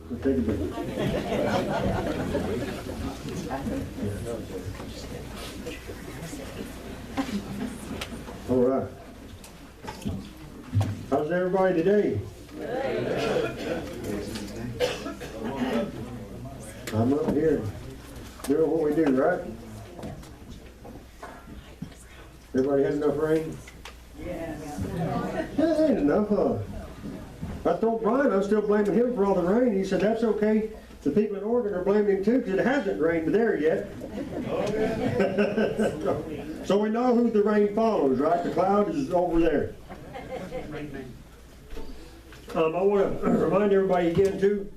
We'll take a break. All right. How's everybody today? I'm up here doing what we do, right? Everybody has enough rain? Yeah, ain't enough, huh? I told Brian I was still blaming him for all the rain. He said, that's okay. The people in Oregon are blaming him too because it hasn't rained there yet. So we know who the rain follows, right? The cloud is over there. I want to remind everybody again too,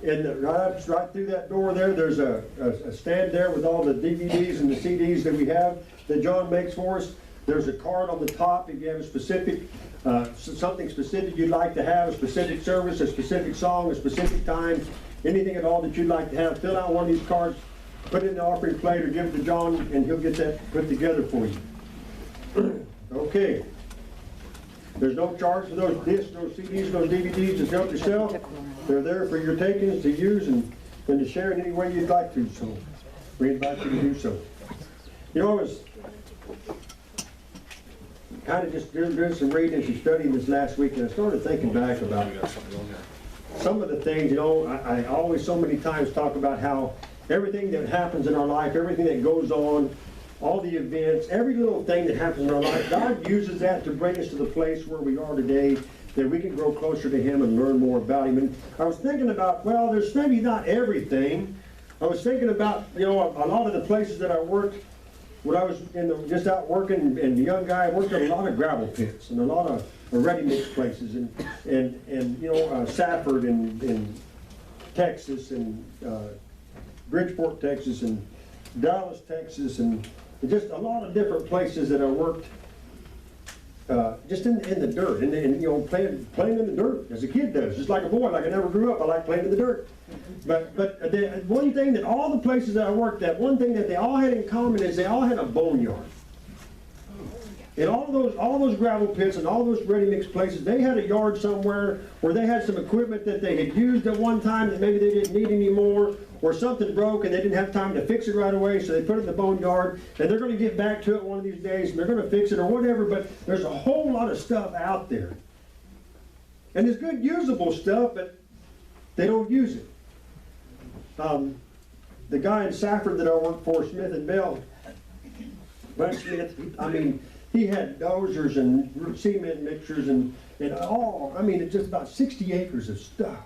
right through that door there, there's a stand there with all the DVDs and the CDs that we have that John makes for us. There's a card on the top if you have a specific, something specific you'd like to have, a specific service, a specific song, a specific time, anything at all that you'd like to have. Fill out one of these cards, put it in the offering plate or give it to John and he'll get that put together for you. Okay. There's no charge for those discs, those CDs, those DVDs. Just help yourself. They're there for your takings to use and to share in any way you'd like to. So we invite you to do so. You know, I was kind of just doing some reading and some studying this last week, and I started thinking back about some of the things. You know, I always so many times talk about how everything that happens in our life, everything that goes on, all the events, every little thing that happens in our life, God uses that to bring us to the place where we are today, that we can grow closer to Him and learn more about Him. And I was thinking about, well, there's maybe not everything. I was thinking about, you know, a lot of the places that I worked, when I was just out working and a young guy, I worked at a lot of gravel pits and a lot of ready-mix places and you know, Safford in Texas and Bridgeport, Texas and Dallas, Texas, and just a lot of different places that I worked just in the dirt, and you know, playing in the dirt as a kid does, just like a boy. Like I never grew up, I like playing in the dirt. But the one thing that all the places that I worked at, one thing that they all had in common is they all had a boneyard. And all those gravel pits and all those ready-mix places, they had a yard somewhere where they had some equipment that they had used at one time that maybe they didn't need anymore, or something broke and they didn't have time to fix it right away, so they put it in the boneyard, and they're going to get back to it one of these days, and they're going to fix it or whatever, but there's a whole lot of stuff out there. And there's good usable stuff, but they don't use it. The guy in Safford that I worked for, Smith and Bell, Brett Smith, I mean, he had dozers and cement mixers and all, I mean, it's just about 60 acres of stuff.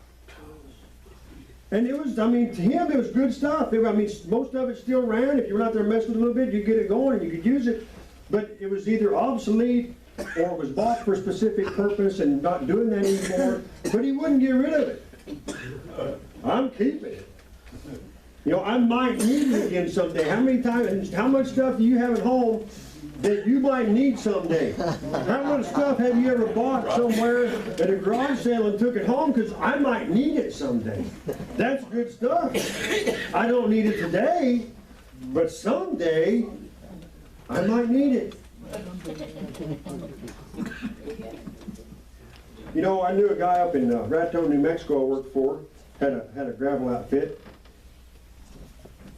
And it was, I mean, to him, it was good stuff. I mean, most of it still ran. If you went out there and messed with it a little bit, you get it going and you could use it. But it was either obsolete or it was bought for a specific purpose and not doing that anymore. But he wouldn't get rid of it. I'm keeping it. You know, I might need it again someday. How many times, how much stuff do you have at home that you might need someday? How much stuff have you ever bought somewhere at a garage sale and took it home because I might need it someday? That's good stuff. I don't need it today, but someday I might need it. You know, I knew a guy up in Raton, New Mexico I worked for, had a gravel outfit,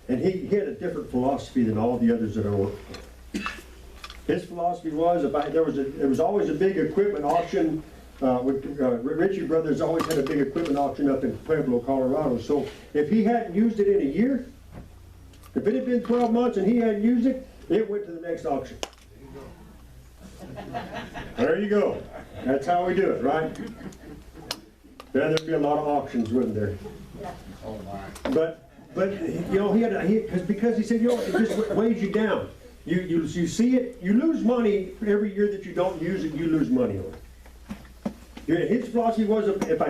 and he had a different philosophy than all the others that I worked for. His philosophy was there was always a big equipment auction. Ritchie Brothers always had a big equipment auction up in Pueblo, Colorado. So if he hadn't used it in a year, if it had been 12 months and he hadn't used it, it went to the next auction. There you go. That's how we do it, right? There'd be a lot of auctions, wouldn't there? But you know, because he said, you know, it just weighs you down. You see it, you lose money every year that you don't use it, you lose money on it. His philosophy was, if I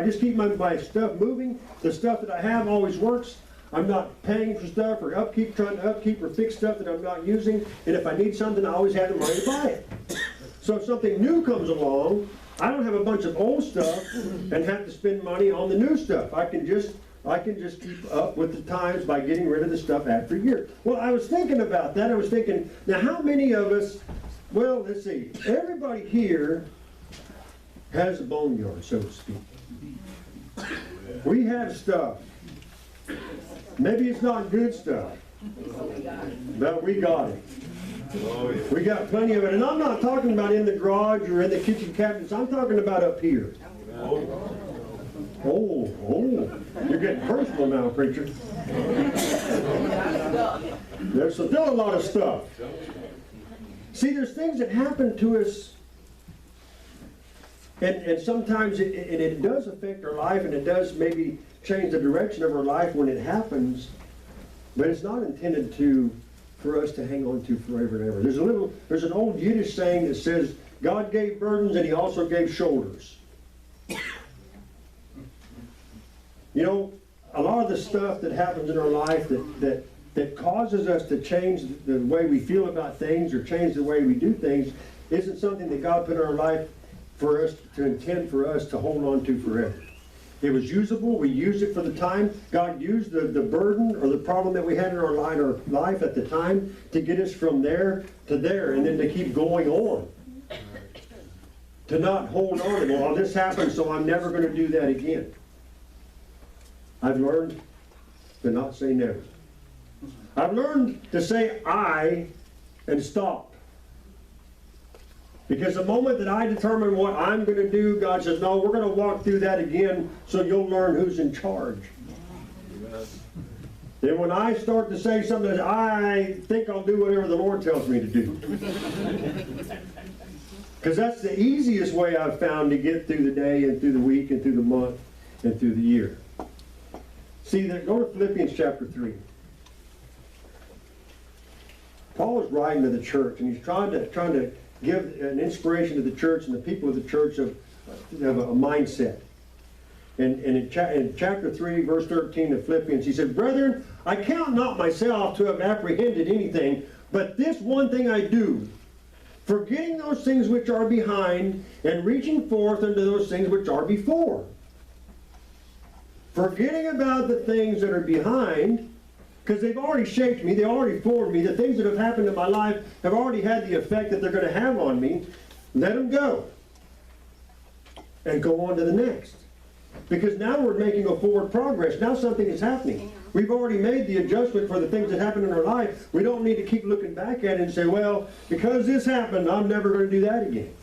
just keep my stuff moving, the stuff that I have always works. I'm not paying for stuff or trying to upkeep or fix stuff that I'm not using. And if I need something, I always have the money to buy it. So if something new comes along, I don't have a bunch of old stuff and have to spend money on the new stuff. I can just keep up with the times by getting rid of the stuff after a year. Well, I was thinking about that. I was thinking, now how many of us, well, let's see, everybody here has a boneyard, so to speak. We have stuff. Maybe it's not good stuff, but we got it. We got plenty of it. And I'm not talking about in the garage or in the kitchen cabinets. I'm talking about up here. Oh, you're getting personal now, preacher. There's still a lot of stuff. See, there's things that happen to us, and sometimes it does affect our life, and it does maybe change the direction of our life when it happens, but it's not intended for us to hang on to forever and ever. There's an old Yiddish saying that says, God gave burdens and He also gave shoulders. You know, a lot of the stuff that happens in our life that causes us to change the way we feel about things or change the way we do things isn't something that God put in our life for us to intend for us to hold on to forever. It was usable. We used it for the time. God used the burden or the problem that we had in our life at the time to get us from there to there and then to keep going on. To not hold on to, well, this happened, so I'm never going to do that again. I've learned to not say never. I've learned to say I and stop. Because the moment that I determine what I'm going to do, God says, no, we're going to walk through that again so you'll learn who's in charge. Then when I start to say something, I think I'll do whatever the Lord tells me to do. Because that's the easiest way I've found to get through the day and through the week and through the month and through the year. See, go to Philippians chapter 3. Paul is writing to the church, and he's trying to give an inspiration to the church and the people of the church of a mindset. And in chapter 3, verse 13 of Philippians, he said, Brethren, I count not myself to have apprehended anything, but this one thing I do, forgetting those things which are behind, and reaching forth unto those things which are before. Forgetting about the things that are behind, because they've already shaped me, they already formed me, the things that have happened in my life have already had the effect that they're going to have on me. Let them go. And go on to the next. Because now we're making a forward progress. Now something is happening. We've already made the adjustment for the things that happened in our life. We don't need to keep looking back at it and say, well, because this happened, I'm never going to do that again.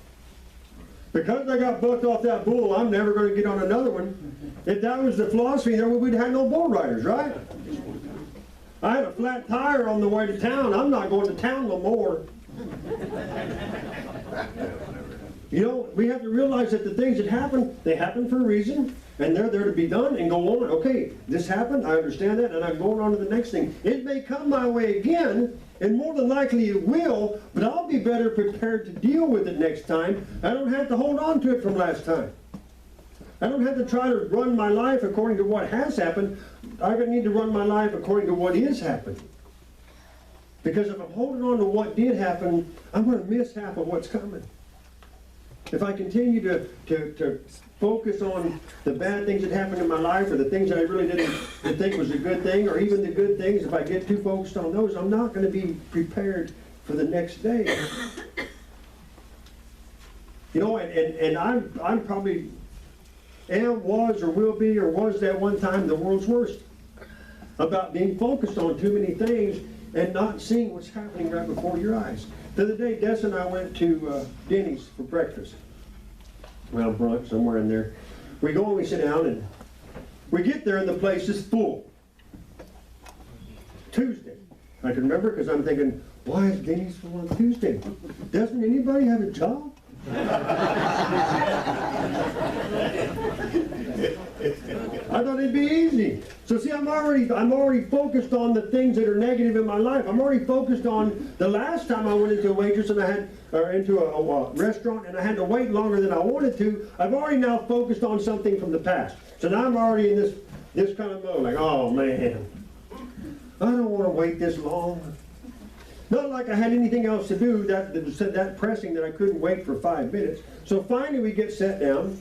Because I got bucked off that bull, I'm never going to get on another one. If that was the philosophy, then we'd have no bull riders, right? I had a flat tire on the way to town. I'm not going to town no more. You know, we have to realize that the things that happen, they happen for a reason, and they're there to be done, and go on. Okay, this happened, I understand that, and I'm going on to the next thing. It may come my way again, and more than likely it will, but I'll be better prepared to deal with it next time. I don't have to hold on to it from last time. I don't have to try to run my life according to what has happened. I need to run my life according to what is happening. Because if I'm holding on to what did happen, I'm going to miss half of what's coming. If I continue to focus on the bad things that happened in my life or the things that I really didn't think was a good thing, or even the good things, if I get too focused on those, I'm not going to be prepared for the next day. You know, and I'm probably was or will be or was that one time the world's worst about being focused on too many things and not seeing what's happening right before your eyes. The other day, Des and I went to Denny's for breakfast. Well, brunch, somewhere in there. We go and we sit down, and we get there, and the place is full. Tuesday. I can remember because I'm thinking, why is Denny's full on Tuesday? Doesn't anybody have a job? I thought it'd be easy. So see, I'm already focused on the things that are negative in my life. I'm already focused on the last time I went into a waitress and into a restaurant and I had to wait longer than I wanted to. I've already now focused on something from the past. So now I'm already in this kind of mode, like, oh man, I don't want to wait this long. Not like I had anything else to do that pressing that I couldn't wait for 5 minutes. So finally we get sat down.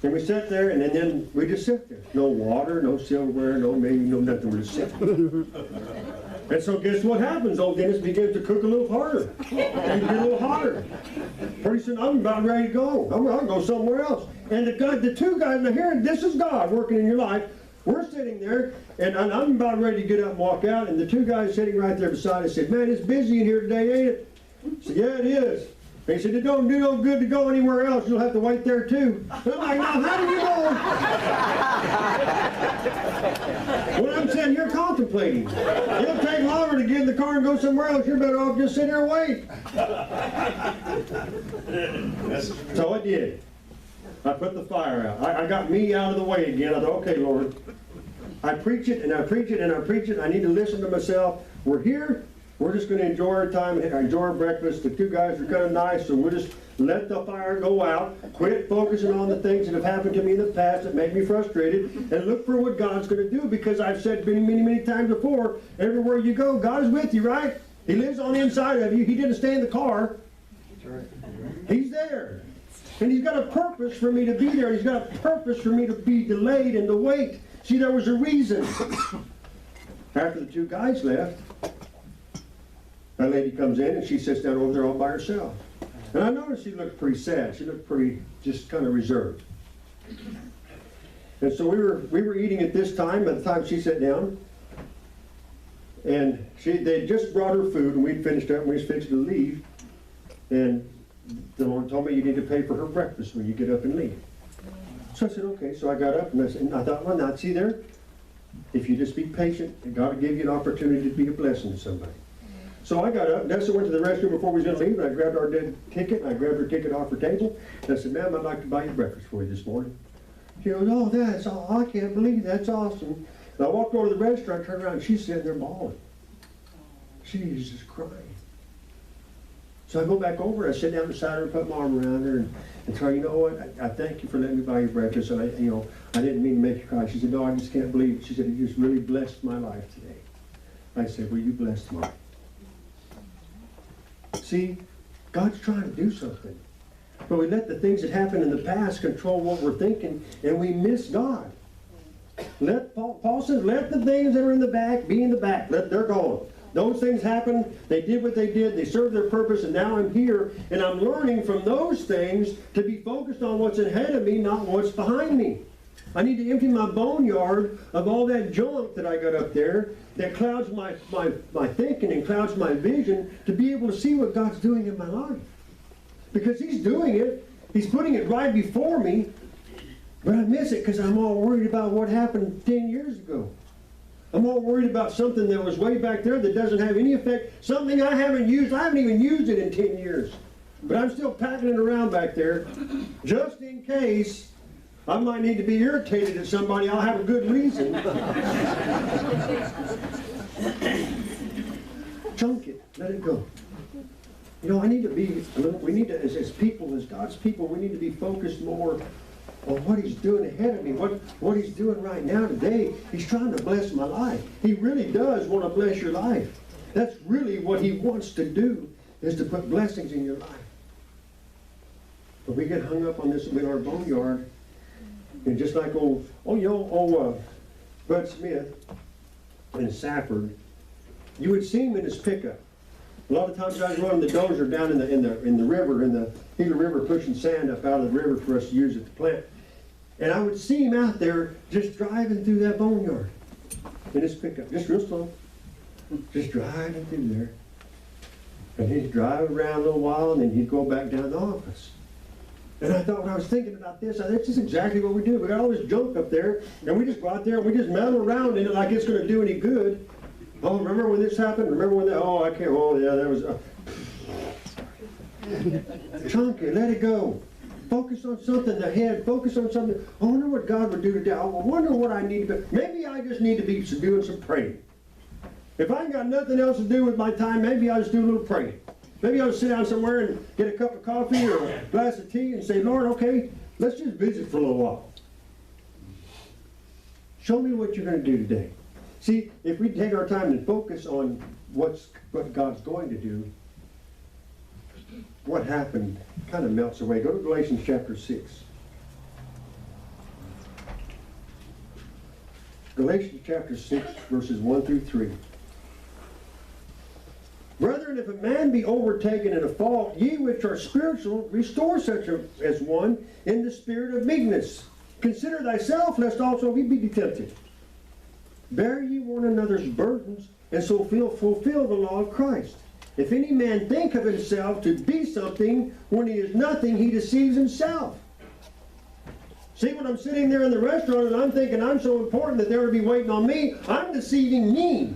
And we sat there, and then we just sit there. No water, no silverware, no nothing. We're just sitting. And so guess what happens? Old Dennis begins to cook a little harder. And get a little hotter. Pretty soon, I'm about ready to go. I'll go somewhere else. And the two guys, now here, this is God working in your life. We're sitting there, and I'm about ready to get up and walk out, and the two guys sitting right there beside us said, man, it's busy in here today, ain't it? I said, yeah, it is. And he said, it don't do no good to go anywhere else. You'll have to wait there too. I'm like, now, how do you know? What I'm saying, you're contemplating. It'll take longer to get in the car and go somewhere else. You're better off just sitting here and wait. So I did. I put the fire out. I got me out of the way again. I thought, okay, Lord. I preach it and I preach it and I preach it. I need to listen to myself. We're here. We're just going to enjoy our time and enjoy our breakfast. The two guys are kind of nice, so we'll just let the fire go out. Quit focusing on the things that have happened to me in the past that make me frustrated, and look for what God's going to do, because I've said many times before, everywhere you go, God is with you, right? He lives on the inside of you. He didn't stay in the car. He's there. And He's got a purpose for me to be there. He's got a purpose for me to be delayed and to wait. See, there was a reason. After the two guys left, that lady comes in and she sits down over there all by herself. And I noticed she looked pretty sad. She looked pretty, just kind of reserved. And so we were eating at this time, by the time she sat down. And they just brought her food, and we'd finished up, and we was fixing to leave. And the Lord told me you need to pay for her breakfast when you get up and leave. So I said, okay. So I got up, and I thought, well, now, see there? If you just be patient, and God will give you an opportunity to be a blessing to somebody. So I got up. Nessa went to the restroom before we was going to leave, and I grabbed our dead ticket, and I grabbed her ticket off her table. And I said, ma'am, I'd like to buy you breakfast for you this morning. She goes, oh, that's all. I can't believe that's awesome. And I walked over to the register, I turned around, and she's sitting there bawling. She's just crying. So I go back over, I sit down beside her, put my arm around her, and tell her, you know what, I thank you for letting me buy you breakfast, and I didn't mean to make you cry. She said, no, I just can't believe it. She said, it just really blessed my life today. I said, well, you blessed mine. See, God's trying to do something. But we let the things that happened in the past control what we're thinking, and we miss God. Paul says, let the things that are in the back be in the back. They're gone. Those things happened. They did what they did. They served their purpose, and now I'm here, and I'm learning from those things to be focused on what's ahead of me, not what's behind me. I need to empty my boneyard of all that junk that I got up there that clouds my thinking and clouds my vision, to be able to see what God's doing in my life. Because He's doing it. He's putting it right before me, but I miss it because I'm all worried about what happened 10 years ago. I'm all worried about something that was way back there that doesn't have any effect. Something I haven't used. I haven't even used it in 10 years. But I'm still packing it around back there just in case I might need to be irritated at somebody. I'll have a good reason. Chunk it. Let it go. You know, we need to, as people, as God's people, we need to be focused more on what He's doing ahead of me, what He's doing right now today. He's trying to bless my life. He really does want to bless your life. That's really what He wants to do, is to put blessings in your life. But we get hung up on this in our boneyard. And just like Bud Smith in Safford, you would see him in his pickup. A lot of times I was running the dozer down in the river, in the Gila River, pushing sand up out of the river for us to use at the plant. And I would see him out there just driving through that boneyard in his pickup, just real slow, just driving through there. And he'd drive around a little while, and then he'd go back down to the office. And I thought, when I was thinking about this, that's just exactly what we do. We got all this junk up there, and we just go out there and we just meddle around in it like it's going to do any good. Oh, remember when this happened? Remember when that? Oh, I can't. Oh, yeah, that was. Chunk it, let it go. Focus on something ahead. Focus on something. I wonder what God would do today. I wonder what I need to do. Maybe I just need to be doing some praying. If I ain't got nothing else to do with my time, maybe I'll just do a little praying. Maybe I'll sit down somewhere and get a cup of coffee or a glass of tea and say, Lord, okay, let's just visit for a little while. Show me what you're going to do today. See, if we take our time and focus on what God's going to do, what happened kind of melts away. Go to Galatians chapter 6. Galatians chapter 6, verses 1 through 3. Brethren, if a man be overtaken in a fault, ye which are spiritual, restore such as one in the spirit of meekness. Consider thyself, lest also he be tempted. Bear ye one another's burdens, and so fulfill the law of Christ. If any man think of himself to be something, when he is nothing, he deceives himself. See, when I'm sitting there in the restaurant and I'm thinking I'm so important that they're going to be waiting on me, I'm deceiving me.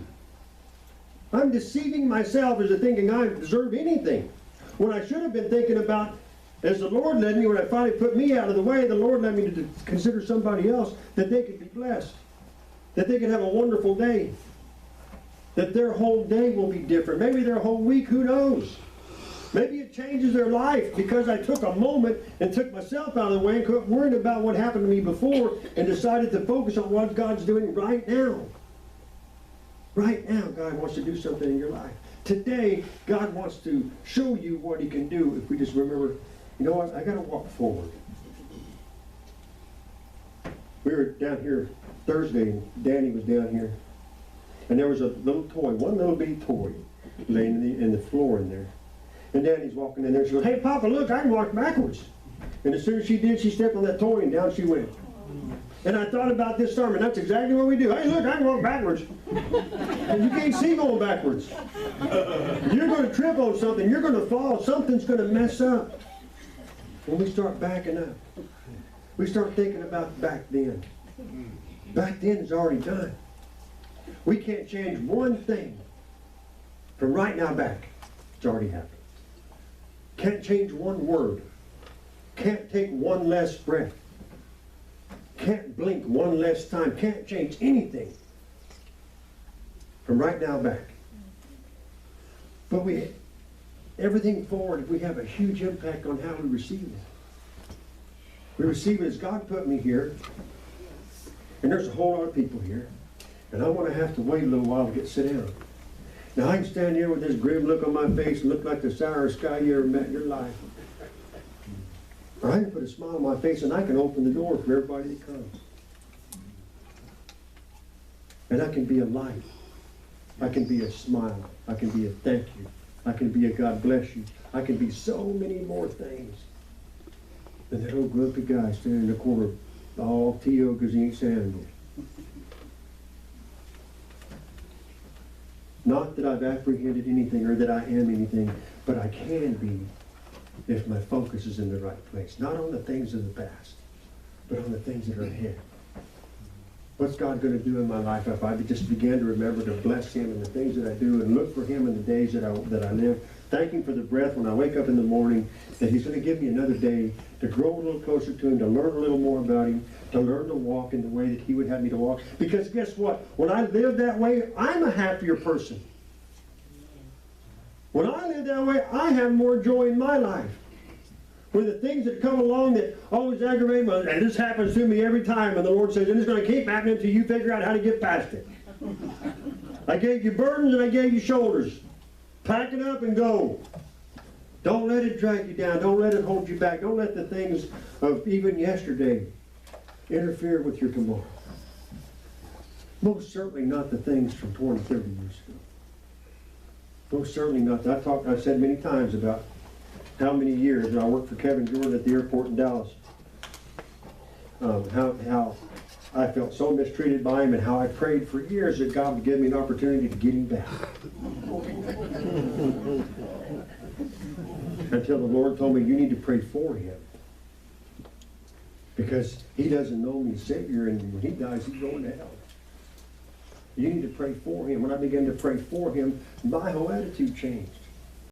I'm deceiving myself into thinking I deserve anything. When I should have been thinking about, as the Lord led me, when I finally put me out of the way, the Lord led me to consider somebody else, that they could be blessed, that they could have a wonderful day, that their whole day will be different. Maybe their whole week, who knows? Maybe it changes their life because I took a moment and took myself out of the way and quit worrying about what happened to me before and decided to focus on what God's doing right now. Right now, God wants to do something in your life. Today, God wants to show you what He can do if we just remember, you know what, I got to walk forward. We were down here Thursday, and Danny was down here, and there was a little toy, one little bitty toy, laying in the floor in there. And Danny's walking in there, she goes, "Hey, Papa, look, I can walk backwards." And as soon as she did, she stepped on that toy, and down she went. And I thought about this sermon. That's exactly what we do. Hey, look, I can walk backwards. And you can't see going backwards. You're going to trip on something. You're going to fall. Something's going to mess up. When we start backing up, we start thinking about back then. Back then is already done. We can't change one thing from right now back. It's already happened. Can't change one word. Can't take one less breath. Can't blink one less time. Can't change anything from right now back. But everything forward, we have a huge impact on how we receive it. We receive it as God put me here, and there's a whole lot of people here, and I want to have to wait a little while to sit down. Now I can stand here with this grim look on my face and look like the sourest guy you ever met in your life. Or I can put a smile on my face and I can open the door for everybody that comes. And I can be a light. I can be a smile. I can be a thank you. I can be a God bless you. I can be so many more things than that old grumpy guy standing in the corner, all T.O. because he ain't sandwich. Not that I've apprehended anything or that I am anything, but I can be if my focus is in the right place. Not on the things of the past, but on the things that are ahead. What's God going to do in my life if I just begin to remember to bless Him in the things that I do and look for Him in the days that I live. Thank Him for the breath when I wake up in the morning, that He's going to give me another day to grow a little closer to Him, to learn a little more about Him, to learn to walk in the way that He would have me to walk. Because guess what? When I live that way, I'm a happier person. When I live that way, I have more joy in my life. When the things that come along that always aggravate me, and this happens to me every time, and the Lord says, and it's going to keep happening until you figure out how to get past it. I gave you burdens and I gave you shoulders. Pack it up and go. Don't let it drag you down. Don't let it hold you back. Don't let the things of even yesterday interfere with your tomorrow. Most certainly not the things from 20, 30 years ago. Most certainly not. I've said many times about how many years when I worked for Kevin Jordan at the airport in Dallas, how I felt so mistreated by him and how I prayed for years that God would give me an opportunity to get him back. Until the Lord told me, you need to pray for him. Because he doesn't know me as Savior, and when he dies, he's going to hell. You need to pray for him. When I began to pray for him, my whole attitude changed.